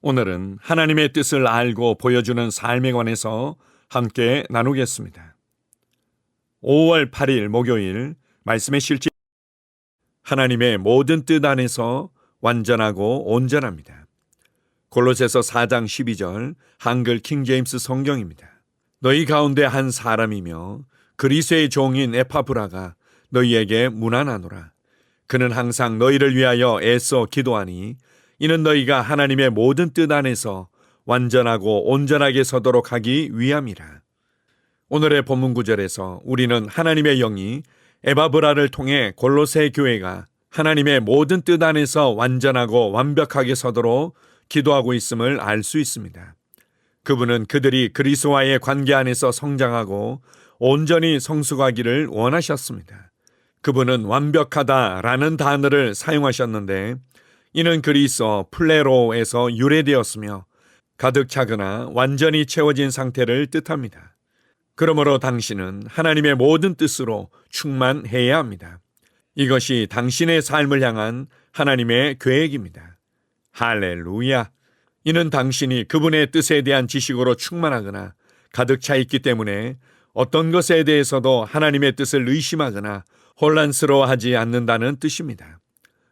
오늘은 하나님의 뜻을 알고 보여주는 삶에 관해서 함께 나누겠습니다. 5월 8일 목요일 말씀의 실제 하나님의 모든 뜻 안에서 완전하고 온전합니다. 골로새서 4장 12절 한글 킹제임스 성경입니다. 너희 가운데 한 사람이며 그리스도의 종인 에파브라가 너희에게 문안하노라. 그는 항상 너희를 위하여 애써 기도하니 이는 너희가 하나님의 모든 뜻 안에서 완전하고 온전하게 서도록 하기 위함이라. 오늘의 본문 구절에서 우리는 하나님의 영이 에바브라를 통해 골로새 교회가 하나님의 모든 뜻 안에서 완전하고 완벽하게 서도록 기도하고 있음을 알 수 있습니다. 그분은 그들이 그리스도와의 관계 안에서 성장하고 온전히 성숙하기를 원하셨습니다. 그분은 완벽하다라는 단어를 사용하셨는데 이는 그리스어 플레로에서 유래되었으며 가득 차거나 완전히 채워진 상태를 뜻합니다. 그러므로 당신은 하나님의 모든 뜻으로 충만해야 합니다. 이것이 당신의 삶을 향한 하나님의 계획입니다. 할렐루야! 이는 당신이 그분의 뜻에 대한 지식으로 충만하거나 가득 차 있기 때문에 어떤 것에 대해서도 하나님의 뜻을 의심하거나 혼란스러워하지 않는다는 뜻입니다.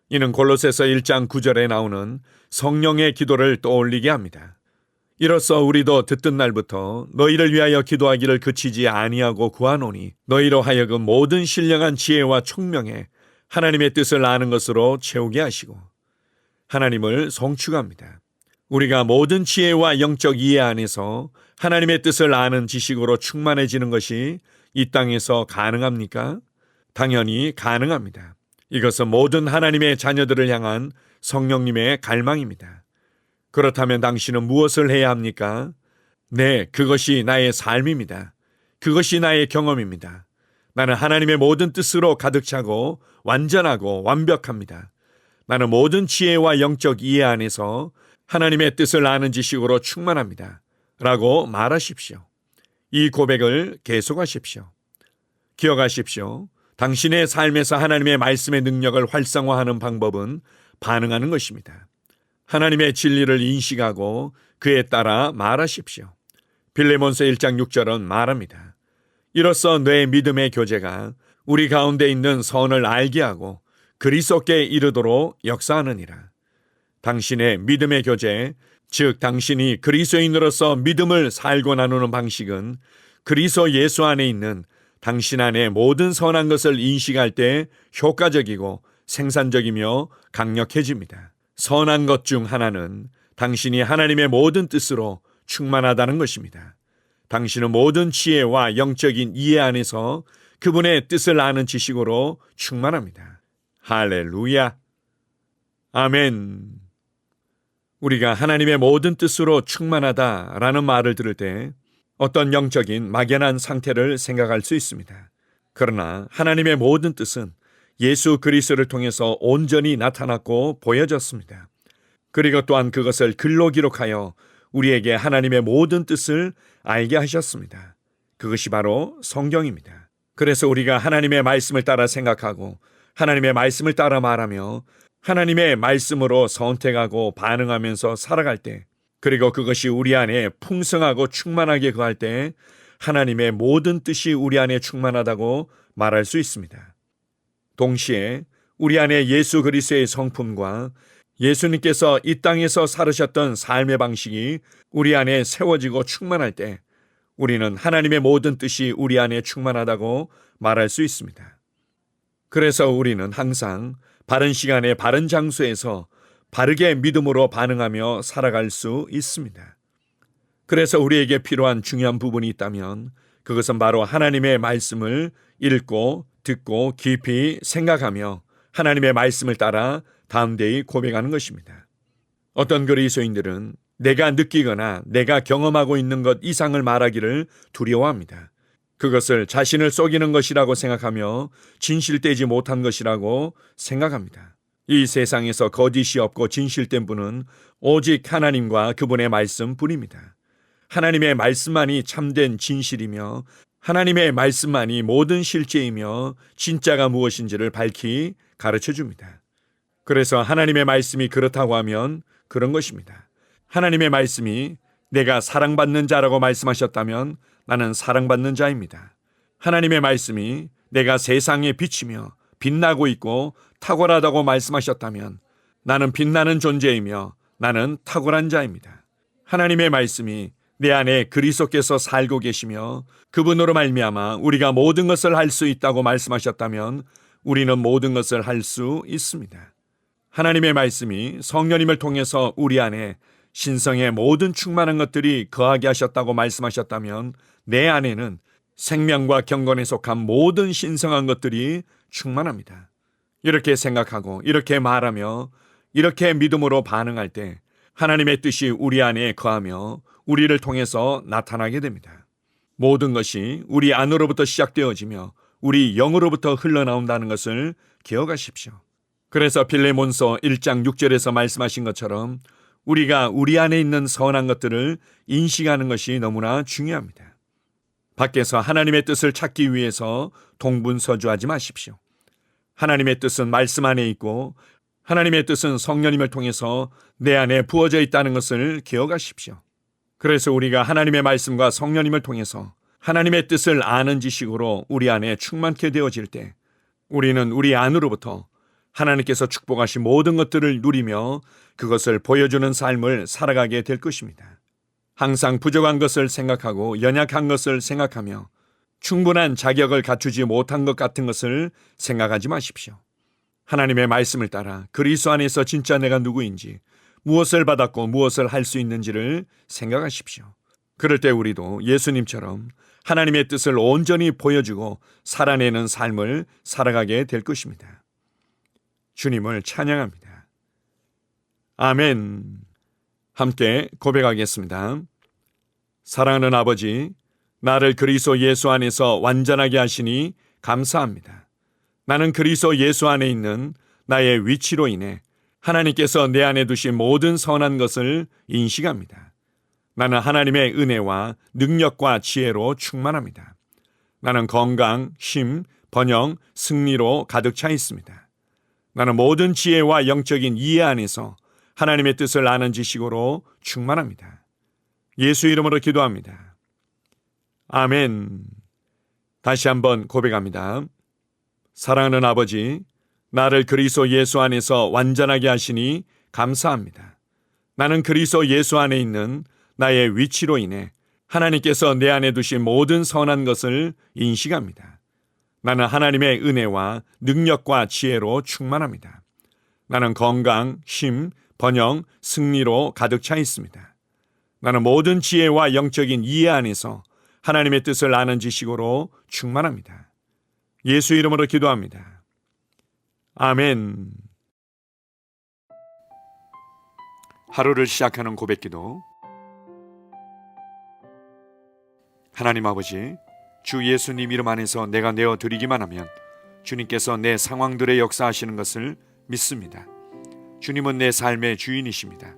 이는 골로새서 1장 9절에 나오는 성령의 기도를 떠올리게 합니다. 이로써 우리도 듣던 날부터 너희를 위하여 기도하기를 그치지 아니하고 구하노니 너희로 하여금 모든 신령한 지혜와 총명에 하나님의 뜻을 아는 것으로 채우게 하시고 하나님을 송축합니다. 우리가 모든 지혜와 영적 이해 안에서 하나님의 뜻을 아는 지식으로 충만해지는 것이 이 땅에서 가능합니까? 당연히 가능합니다. 이것은 모든 하나님의 자녀들을 향한 성령님의 갈망입니다. 그렇다면 당신은 무엇을 해야 합니까? 네, 그것이 나의 삶입니다. 그것이 나의 경험입니다. 나는 하나님의 모든 뜻으로 가득 차고 완전하고 완벽합니다. 나는 모든 지혜와 영적 이해 안에서 하나님의 뜻을 아는 지식으로 충만합니다. 라고 말하십시오. 이 고백을 계속하십시오. 기억하십시오. 당신의 삶에서 하나님의 말씀의 능력을 활성화하는 방법은 반응하는 것입니다. 하나님의 진리를 인식하고 그에 따라 말하십시오. 빌레몬서 1장 6절은 말합니다. 이로써 내 믿음의 교제가 우리 가운데 있는 선을 알게 하고 그리스도께 이르도록 역사하느니라. 당신의 믿음의 교제, 즉 당신이 그리스도인으로서 믿음을 살고 나누는 방식은 그리스도 예수 안에 있는 당신 안에 모든 선한 것을 인식할 때 효과적이고 생산적이며 강력해집니다. 선한 것 중 하나는 당신이 하나님의 모든 뜻으로 충만하다는 것입니다. 당신은 모든 지혜와 영적인 이해 안에서 그분의 뜻을 아는 지식으로 충만합니다. 할렐루야! 아멘! 우리가 하나님의 모든 뜻으로 충만하다라는 말을 들을 때 어떤 영적인 막연한 상태를 생각할 수 있습니다. 그러나 하나님의 모든 뜻은 예수 그리스도를 통해서 온전히 나타났고 보여졌습니다. 그리고 또한 그것을 글로 기록하여 우리에게 하나님의 모든 뜻을 알게 하셨습니다. 그것이 바로 성경입니다. 그래서 우리가 하나님의 말씀을 따라 생각하고 하나님의 말씀을 따라 말하며 하나님의 말씀으로 선택하고 반응하면서 살아갈 때, 그리고 그것이 우리 안에 풍성하고 충만하게 거할 때 하나님의 모든 뜻이 우리 안에 충만하다고 말할 수 있습니다. 동시에 우리 안에 예수 그리스도의 성품과 예수님께서 이 땅에서 살으셨던 삶의 방식이 우리 안에 세워지고 충만할 때 우리는 하나님의 모든 뜻이 우리 안에 충만하다고 말할 수 있습니다. 그래서 우리는 항상 바른 시간에 바른 장소에서 바르게 믿음으로 반응하며 살아갈 수 있습니다. 그래서 우리에게 필요한 중요한 부분이 있다면 그것은 바로 하나님의 말씀을 읽고 듣고 깊이 생각하며 하나님의 말씀을 따라 담대히 고백하는 것입니다. 어떤 그리스도인들은 내가 느끼거나 내가 경험하고 있는 것 이상을 말하기를 두려워합니다. 그것을 자신을 속이는 것이라고 생각하며 진실되지 못한 것이라고 생각합니다. 이 세상에서 거짓이 없고 진실된 분은 오직 하나님과 그분의 말씀뿐입니다. 하나님의 말씀만이 참된 진실이며 하나님의 말씀만이 모든 실제이며 진짜가 무엇인지를 밝히 가르쳐 줍니다. 그래서 하나님의 말씀이 그렇다고 하면 그런 것입니다. 하나님의 말씀이 내가 사랑받는 자라고 말씀하셨다면 나는 사랑받는 자입니다. 하나님의 말씀이 내가 세상에 비치며 빛나고 있고 탁월하다고 말씀하셨다면 나는 빛나는 존재이며 나는 탁월한 자입니다. 하나님의 말씀이 내 안에 그리스도께서 살고 계시며 그분으로 말미암아 우리가 모든 것을 할 수 있다고 말씀하셨다면 우리는 모든 것을 할 수 있습니다. 하나님의 말씀이 성령님을 통해서 우리 안에 신성의 모든 충만한 것들이 거하게 하셨다고 말씀하셨다면 내 안에는 생명과 경건에 속한 모든 신성한 것들이 충만합니다. 이렇게 생각하고 이렇게 말하며 이렇게 믿음으로 반응할 때 하나님의 뜻이 우리 안에 거하며 우리를 통해서 나타나게 됩니다. 모든 것이 우리 안으로부터 시작되어지며 우리 영으로부터 흘러나온다는 것을 기억하십시오. 그래서 빌레몬서 1장 6절에서 말씀하신 것처럼 우리가 우리 안에 있는 선한 것들을 인식하는 것이 너무나 중요합니다. 밖에서 하나님의 뜻을 찾기 위해서 동분서주하지 마십시오. 하나님의 뜻은 말씀 안에 있고 하나님의 뜻은 성령님을 통해서 내 안에 부어져 있다는 것을 기억하십시오. 그래서 우리가 하나님의 말씀과 성령님을 통해서 하나님의 뜻을 아는 지식으로 우리 안에 충만케 되어질 때 우리는 우리 안으로부터 하나님께서 축복하신 모든 것들을 누리며 그것을 보여주는 삶을 살아가게 될 것입니다. 항상 부족한 것을 생각하고 연약한 것을 생각하며 충분한 자격을 갖추지 못한 것 같은 것을 생각하지 마십시오. 하나님의 말씀을 따라 그리스도 안에서 진짜 내가 누구인지 무엇을 받았고 무엇을 할 수 있는지를 생각하십시오. 그럴 때 우리도 예수님처럼 하나님의 뜻을 온전히 보여주고 살아내는 삶을 살아가게 될 것입니다. 주님을 찬양합니다. 아멘. 함께 고백하겠습니다. 사랑하는 아버지, 나를 그리스도 예수 안에서 완전하게 하시니 감사합니다. 나는 그리스도 예수 안에 있는 나의 위치로 인해 하나님께서 내 안에 두신 모든 선한 것을 인식합니다. 나는 하나님의 은혜와 능력과 지혜로 충만합니다. 나는 건강, 힘, 번영, 승리로 가득 차 있습니다. 나는 모든 지혜와 영적인 이해 안에서 하나님의 뜻을 아는 지식으로 충만합니다. 예수 이름으로 기도합니다. 아멘. 다시 한번 고백합니다. 사랑하는 아버지, 나를 그리스도 예수 안에서 완전하게 하시니 감사합니다. 나는 그리스도 예수 안에 있는 나의 위치로 인해 하나님께서 내 안에 두신 모든 선한 것을 인식합니다. 나는 하나님의 은혜와 능력과 지혜로 충만합니다. 나는 건강, 힘, 번영, 승리로 가득 차 있습니다. 나는 모든 지혜와 영적인 이해 안에서 하나님의 뜻을 아는 지식으로 충만합니다. 예수 이름으로 기도합니다. 아멘. 하루를 시작하는 고백기도. 하나님 아버지, 주 예수님 이름 안에서 내가 내어드리기만 하면 주님께서 내 상황들의 역사하시는 것을 믿습니다. 주님은 내 삶의 주인이십니다.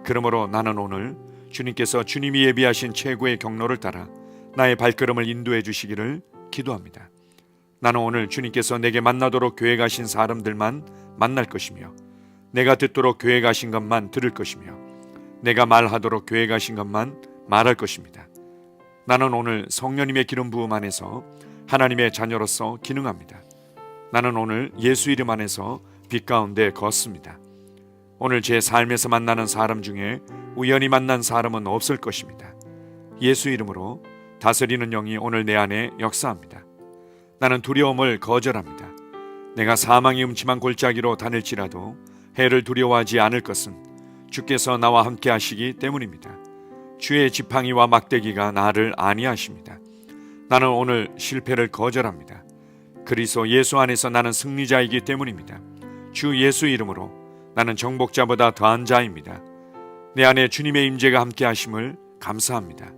그러므로 나는 오늘 주님께서 주님이 예비하신 최고의 경로를 따라 나의 발걸음을 인도해 주시기를 기도합니다. 나는 오늘 주님께서 내게 만나도록 계획하신 사람들만 만날 것이며 내가 듣도록 계획하신 것만 들을 것이며 내가 말하도록 계획하신 것만 말할 것입니다. 나는 오늘 성령님의 기름 부음 안에서 하나님의 자녀로서 기능합니다. 나는 오늘 예수 이름 안에서 빛 가운데 걷습니다. 오늘 제 삶에서 만나는 사람 중에 우연히 만난 사람은 없을 것입니다. 예수 이름으로 다스리는 영이 오늘 내 안에 역사합니다. 나는 두려움을 거절합니다. 내가 사망의 음침한 골짜기로 다닐지라도 해를 두려워하지 않을 것은 주께서 나와 함께 하시기 때문입니다. 주의 지팡이와 막대기가 나를 안위하십니다. 나는 오늘 실패를 거절합니다. 그리스도 예수 안에서 나는 승리자이기 때문입니다. 주 예수 이름으로 나는 정복자보다 더한 자입니다. 내 안에 주님의 임재가 함께 하심을 감사합니다.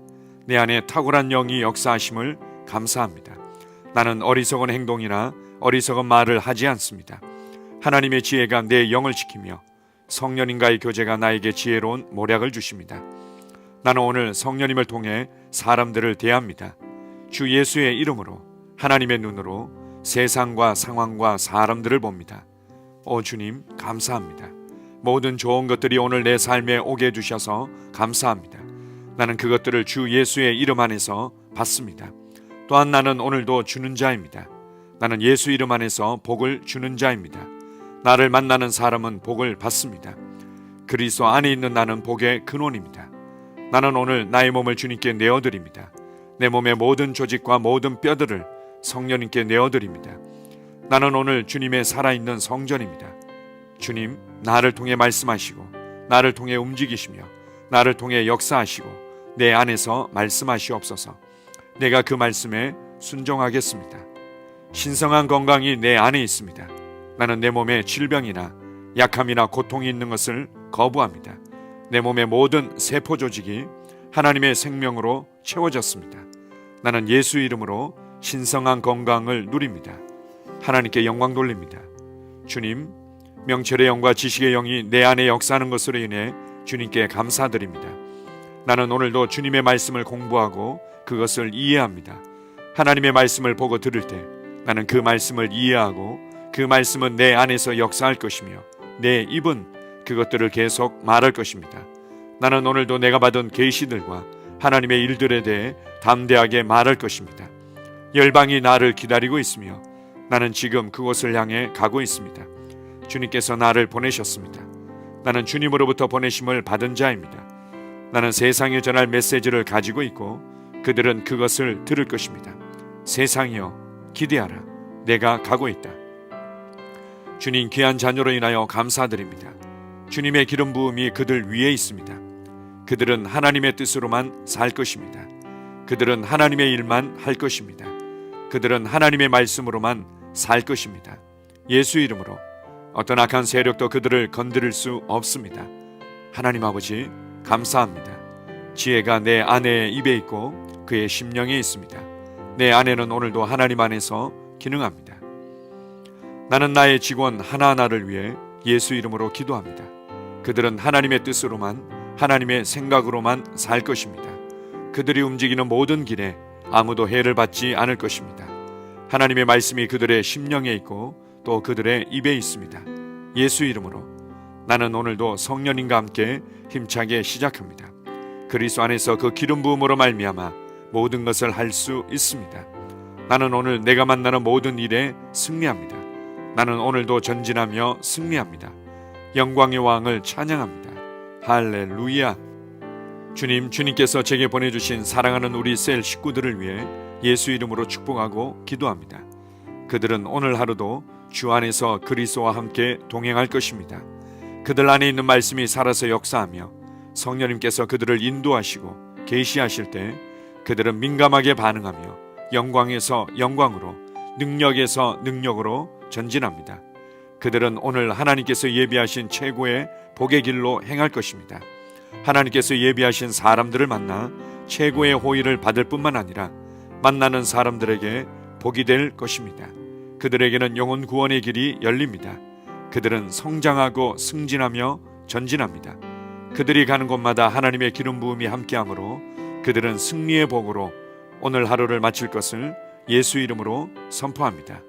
내 안에 탁월한 영이 역사하심을 감사합니다. 나는 어리석은 행동이나 어리석은 말을 하지 않습니다. 하나님의 지혜가 내 영을 지키며 성령님과의 교제가 나에게 지혜로운 모략을 주십니다. 나는 오늘 성령님을 통해 사람들을 대합니다. 주 예수의 이름으로 하나님의 눈으로 세상과 상황과 사람들을 봅니다. 오 주님 감사합니다. 모든 좋은 것들이 오늘 내 삶에 오게 해주셔서 감사합니다. 나는 그것들을 주 예수의 이름 안에서 받습니다. 또한 나는 오늘도 주는 자입니다. 나는 예수 이름 안에서 복을 주는 자입니다. 나를 만나는 사람은 복을 받습니다. 그리스도 안에 있는 나는 복의 근원입니다. 나는 오늘 나의 몸을 주님께 내어드립니다. 내 몸의 모든 조직과 모든 뼈들을 성령님께 내어드립니다. 나는 오늘 주님의 살아있는 성전입니다. 주님, 나를 통해 말씀하시고 나를 통해 움직이시며 나를 통해 역사하시고 내 안에서 말씀하시옵소서. 내가 그 말씀에 순종하겠습니다. 신성한 건강이 내 안에 있습니다. 나는 내 몸에 질병이나 약함이나 고통이 있는 것을 거부합니다. 내 몸의 모든 세포 조직이 하나님의 생명으로 채워졌습니다. 나는 예수 이름으로 신성한 건강을 누립니다. 하나님께 영광 돌립니다. 주님, 명철의 영과 지식의 영이 내 안에 역사하는 것으로 인해 주님께 감사드립니다. 나는 오늘도 주님의 말씀을 공부하고 그것을 이해합니다. 하나님의 말씀을 보고 들을 때 나는 그 말씀을 이해하고 그 말씀은 내 안에서 역사할 것이며 내 입은 그것들을 계속 말할 것입니다. 나는 오늘도 내가 받은 계시들과 하나님의 일들에 대해 담대하게 말할 것입니다. 열방이 나를 기다리고 있으며 나는 지금 그곳을 향해 가고 있습니다. 주님께서 나를 보내셨습니다. 나는 주님으로부터 보내심을 받은 자입니다. 나는 세상에 전할 메시지를 가지고 있고 그들은 그것을 들을 것입니다. 세상이여 기대하라. 내가 가고 있다. 주님 귀한 자녀로 인하여 감사드립니다. 주님의 기름 부음이 그들 위에 있습니다. 그들은 하나님의 뜻으로만 살 것입니다. 그들은 하나님의 일만 할 것입니다. 그들은 하나님의 말씀으로만 살 것입니다. 예수 이름으로 어떤 악한 세력도 그들을 건드릴 수 없습니다. 하나님 아버지 감사합니다. 지혜가 내 아내의 입에 있고 그의 심령에 있습니다. 내 아내는 오늘도 하나님 안에서 기능합니다. 나는 나의 직원 하나하나를 위해 예수 이름으로 기도합니다. 그들은 하나님의 뜻으로만 하나님의 생각으로만 살 것입니다. 그들이 움직이는 모든 길에 아무도 해를 받지 않을 것입니다. 하나님의 말씀이 그들의 심령에 있고 또 그들의 입에 있습니다. 예수 이름으로 나는 오늘도 성령님과 함께 힘차게 시작합니다. 그리스도 안에서 그 기름 부음으로 말미암아 모든 것을 할 수 있습니다. 나는 오늘 내가 만나는 모든 일에 승리합니다. 나는 오늘도 전진하며 승리합니다. 영광의 왕을 찬양합니다. 할렐루야. 주님께서 제게 보내주신 사랑하는 우리 셀 식구들을 위해 예수 이름으로 축복하고 기도합니다. 그들은 오늘 하루도 주 안에서 그리스도와 함께 동행할 것입니다. 그들 안에 있는 말씀이 살아서 역사하며 성령님께서 그들을 인도하시고 계시하실 때 그들은 민감하게 반응하며 영광에서 영광으로 능력에서 능력으로 전진합니다. 그들은 오늘 하나님께서 예비하신 최고의 복의 길로 행할 것입니다. 하나님께서 예비하신 사람들을 만나 최고의 호의를 받을 뿐만 아니라 만나는 사람들에게 복이 될 것입니다. 그들에게는 영혼 구원의 길이 열립니다. 그들은 성장하고 승진하며 전진합니다. 그들이 가는 곳마다 하나님의 기름 부음이 함께하므로 그들은 승리의 복으로 오늘 하루를 마칠 것을 예수 이름으로 선포합니다.